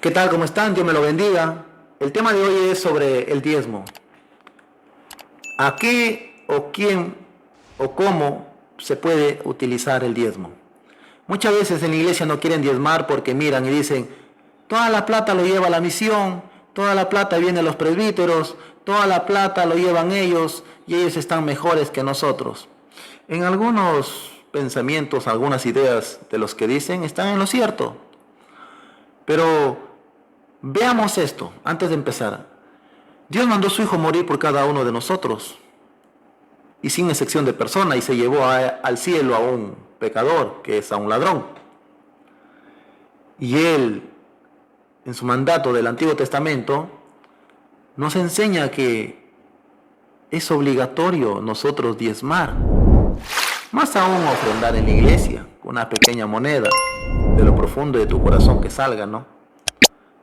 ¿Qué tal? ¿Cómo están? Dios me lo bendiga. El tema de hoy es sobre el diezmo. ¿A qué o quién o cómo se puede utilizar el diezmo? Muchas veces en la iglesia no quieren diezmar porque miran y dicen, toda la plata lo lleva la misión, toda la plata viene a los presbíteros, toda la plata lo llevan ellos y ellos están mejores que nosotros. En algunos pensamientos, algunas ideas de los que dicen están en lo cierto, pero veamos esto, antes de empezar. Dios mandó a su Hijo morir por cada uno de nosotros, y sin excepción de persona, y se llevó al cielo a un pecador, que es a un ladrón. Y Él, en su mandato del Antiguo Testamento, nos enseña que es obligatorio nosotros diezmar, más aún ofrendar en la iglesia, con una pequeña moneda, de lo profundo de tu corazón que salga, ¿no?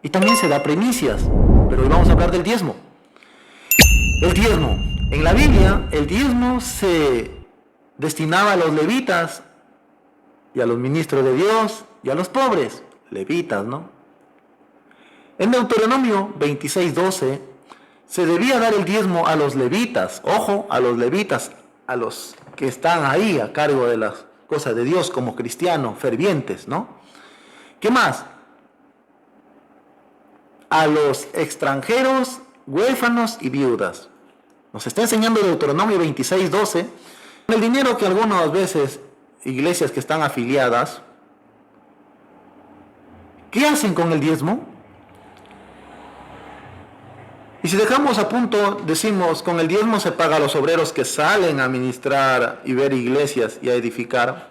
Y también se da primicias, pero hoy vamos a hablar del diezmo. El diezmo. En la Biblia, el diezmo se destinaba a los levitas y a los ministros de Dios y a los pobres, levitas, ¿no? En Deuteronomio 26:12 se debía dar el diezmo a los levitas, ojo, a los levitas, a los que están ahí a cargo de las cosas de Dios como cristianos fervientes, ¿no? ¿Qué más? A los extranjeros, huérfanos y viudas. Nos está enseñando Deuteronomio 26:12. El dinero que algunas veces iglesias que están afiliadas, ¿qué hacen con el diezmo? Y si dejamos a punto, decimos, con el diezmo se paga a los obreros que salen a ministrar y ver iglesias y a edificar.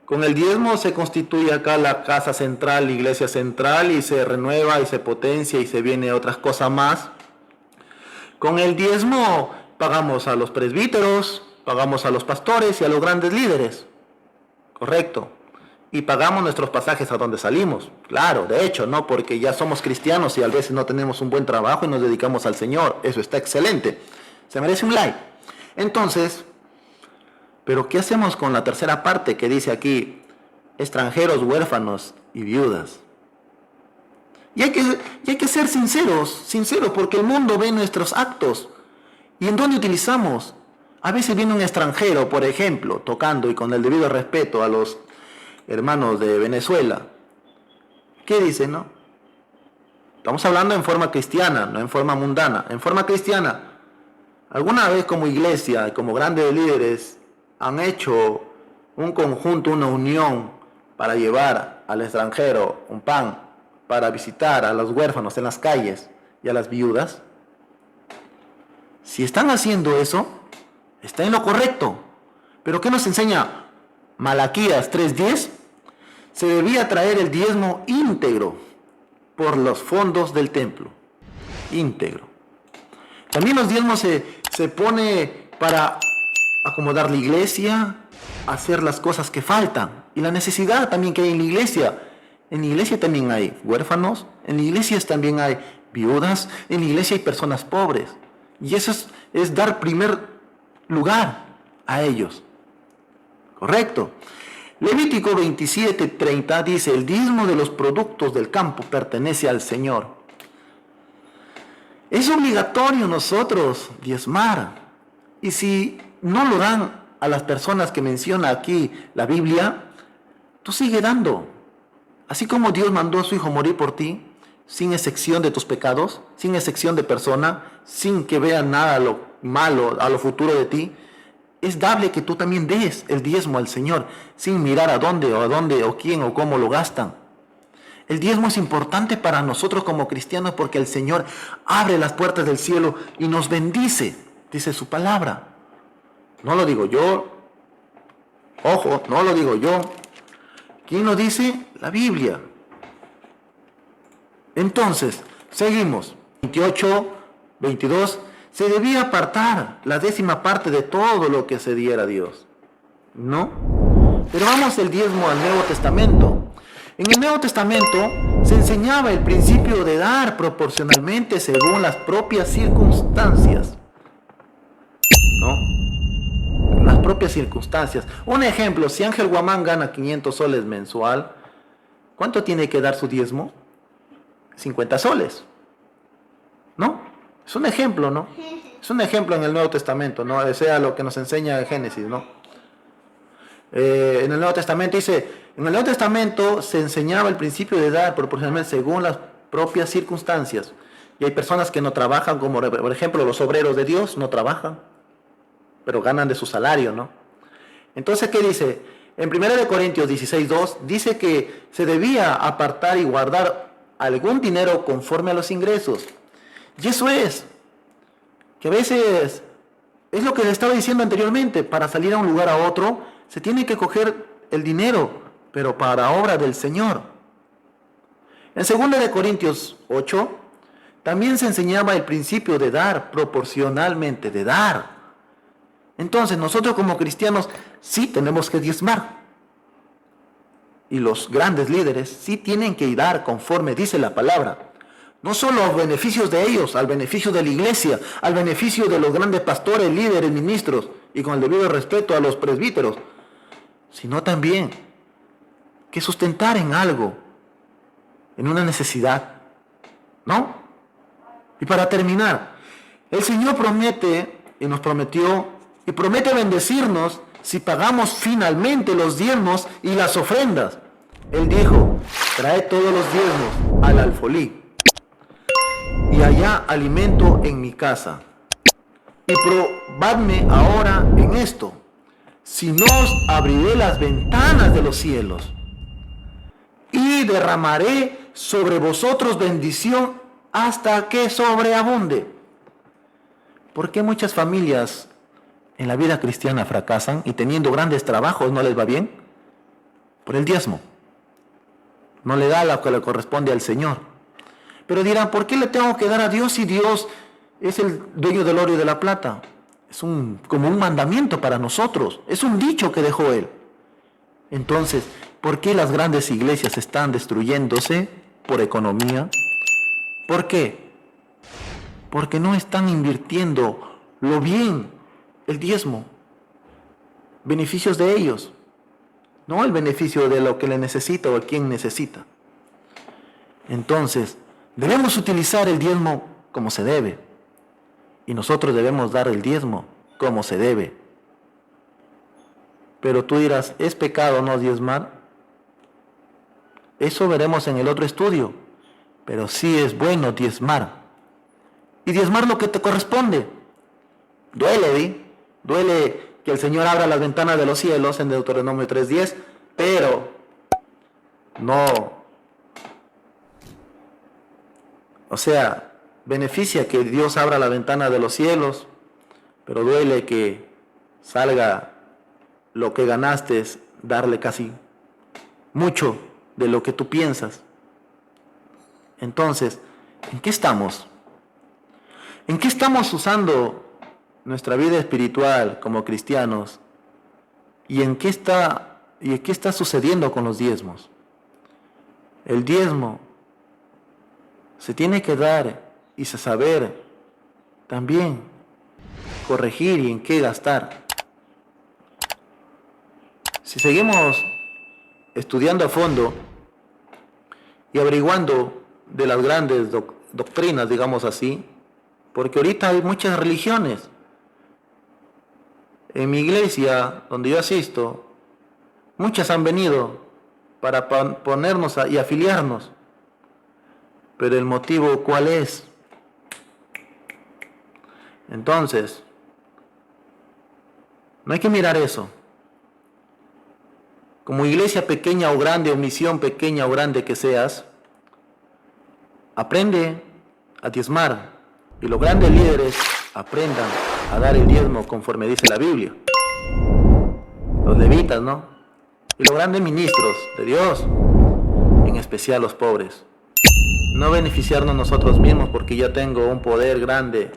Con el diezmo se constituye acá la casa central, la iglesia central, y se renueva y se potencia y se viene otras cosas más. Con el diezmo pagamos a los presbíteros, pagamos a los pastores y a los grandes líderes. Correcto. Y pagamos nuestros pasajes a donde salimos. Claro, de hecho, ¿no? Porque ya somos cristianos y a veces no tenemos un buen trabajo y nos dedicamos al Señor. Eso está excelente. Se merece un like. Entonces, ¿pero qué hacemos con la tercera parte que dice aquí? Extranjeros, huérfanos y viudas. Y hay que ser sinceros, porque el mundo ve nuestros actos. ¿Y en dónde utilizamos? A veces viene un extranjero, por ejemplo, tocando y con el debido respeto a los hermanos de Venezuela. ¿Qué dice, no? Estamos hablando en forma cristiana, no en forma mundana. En forma cristiana, alguna vez como iglesia, como grandes líderes, han hecho un conjunto, una unión para llevar al extranjero un pan, para visitar a los huérfanos en las calles y a las viudas. Si están haciendo eso, está en lo correcto. ¿Pero qué nos enseña Malaquías 3:10? Se debía traer el diezmo íntegro por los fondos del templo. Íntegro. También los diezmos se pone para acomodar la iglesia, hacer las cosas que faltan. Y la necesidad también que hay en la iglesia. En la iglesia también hay huérfanos, en la iglesia también hay viudas, en la iglesia hay personas pobres. Y eso es dar primer lugar a ellos. Correcto. Levítico 27:30 dice, el diezmo de los productos del campo pertenece al Señor. Es obligatorio nosotros diezmar. Y si no lo dan a las personas que menciona aquí la Biblia, tú sigue dando. Así como Dios mandó a su Hijo morir por ti, sin excepción de tus pecados, sin excepción de persona, sin que vean nada a lo malo, a lo futuro de ti, es dable que tú también des el diezmo al Señor, sin mirar a dónde o quién o cómo lo gastan. El diezmo es importante para nosotros como cristianos porque el Señor abre las puertas del cielo y nos bendice, dice su palabra. No lo digo yo, ojo, no lo digo yo. ¿Quién lo dice? La Biblia. Entonces, seguimos. 28:22. Se debía apartar la 10ª parte de todo lo que se diera a Dios. ¿No? Pero vamos al diezmo al Nuevo Testamento. En el Nuevo Testamento se enseñaba el principio de dar proporcionalmente según las propias circunstancias. ¿No? Las propias circunstancias. Un ejemplo, si Ángel Guamán gana 500 soles mensual, ¿cuánto tiene que dar su diezmo? 50 soles, ¿no? Es un ejemplo, ¿no? Es un ejemplo en el Nuevo Testamento, ¿no? O sea, lo que nos enseña Génesis, ¿no? En el Nuevo Testamento dice, en el Nuevo Testamento se enseñaba el principio de dar proporcionalmente según las propias circunstancias. Y hay personas que no trabajan, como por ejemplo los obreros de Dios no trabajan, pero ganan de su salario, ¿no? Entonces, ¿qué dice? En 1 Corintios 16:2 dice que se debía apartar y guardar algún dinero conforme a los ingresos. Y eso es, que a veces, es lo que le estaba diciendo anteriormente, para salir a un lugar a otro, se tiene que coger el dinero, pero para obra del Señor. En 2 Corintios 8, también se enseñaba el principio de dar proporcionalmente, de dar. Entonces, nosotros como cristianos sí tenemos que diezmar. Y los grandes líderes sí tienen que dar conforme dice la palabra. No solo a los beneficios de ellos, al beneficio de la iglesia, al beneficio de los grandes pastores, líderes, ministros, y con el debido respeto a los presbíteros, sino también que sustentar en algo, en una necesidad, ¿no? Y para terminar, el Señor promete, y nos prometió, y promete bendecirnos si pagamos finalmente los diezmos y las ofrendas. Él dijo, trae todos los diezmos al alfolí, y allá alimento en mi casa. Y probadme ahora en esto, si no os abriré las ventanas de los cielos, y derramaré sobre vosotros bendición hasta que sobreabunde. ¿Por qué muchas familias en la vida cristiana fracasan y teniendo grandes trabajos no les va bien? Por el diezmo. No le da lo que le corresponde al Señor. Pero dirán, ¿por qué le tengo que dar a Dios si Dios es el dueño del oro y de la plata? Es como un mandamiento para nosotros. Es un dicho que dejó Él. Entonces, ¿por qué las grandes iglesias están destruyéndose por economía? ¿Por qué? Porque no están invirtiendo lo bien, el diezmo, beneficios de ellos, no el beneficio de lo que le necesita o a quien necesita. Entonces, debemos utilizar el diezmo como se debe, y nosotros debemos dar el diezmo como se debe. Pero tú dirás, ¿es pecado no diezmar? Eso veremos en el otro estudio, pero sí es bueno diezmar. Y diezmar lo que te corresponde. Duele, ¿sí? Duele que el Señor abra las ventanas de los cielos en Deuteronomio 3:10, pero no. O sea, beneficia que Dios abra la ventana de los cielos, pero duele que salga lo que ganaste, darle casi mucho de lo que tú piensas. Entonces, ¿en qué estamos? ¿En qué estamos usando nuestra vida espiritual como cristianos? ¿Y en qué está sucediendo con los diezmos? El diezmo se tiene que dar y saber también corregir y en qué gastar. Si seguimos estudiando a fondo y averiguando de las grandes doctrinas, digamos así, porque ahorita hay muchas religiones. En mi iglesia, donde yo asisto, muchas han venido para ponernos y afiliarnos. Pero el motivo, ¿cuál es? Entonces, no hay que mirar eso. Como iglesia pequeña o grande, o misión pequeña o grande que seas, aprende a diezmar. Y los grandes líderes aprendan a dar el diezmo conforme dice la Biblia. Los levitas, ¿no? Y los grandes ministros de Dios, en especial los pobres. No beneficiarnos nosotros mismos porque yo tengo un poder grande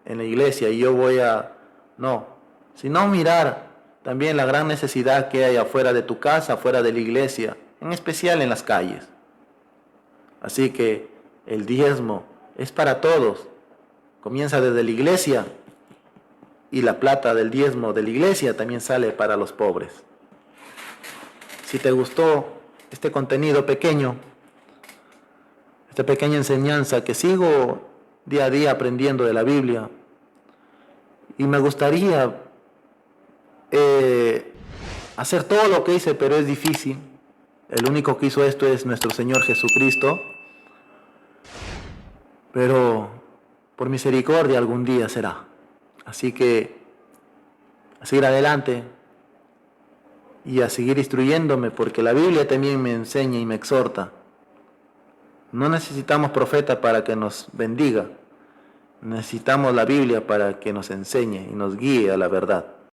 en la iglesia y yo voy a... No, sino mirar también la gran necesidad que hay afuera de tu casa, afuera de la iglesia, en especial en las calles. Así que el diezmo es para todos. Comienza desde la iglesia y la plata del diezmo de la iglesia también sale para los pobres. Si te gustó este contenido pequeño, esta pequeña enseñanza que sigo día a día aprendiendo de la Biblia. Y me gustaría hacer todo lo que hice, pero es difícil. El único que hizo esto es nuestro Señor Jesucristo. Pero por misericordia algún día será. Así que a seguir adelante y a seguir instruyéndome, porque la Biblia también me enseña y me exhorta. No necesitamos profeta para que nos bendiga. Necesitamos la Biblia para que nos enseñe y nos guíe a la verdad.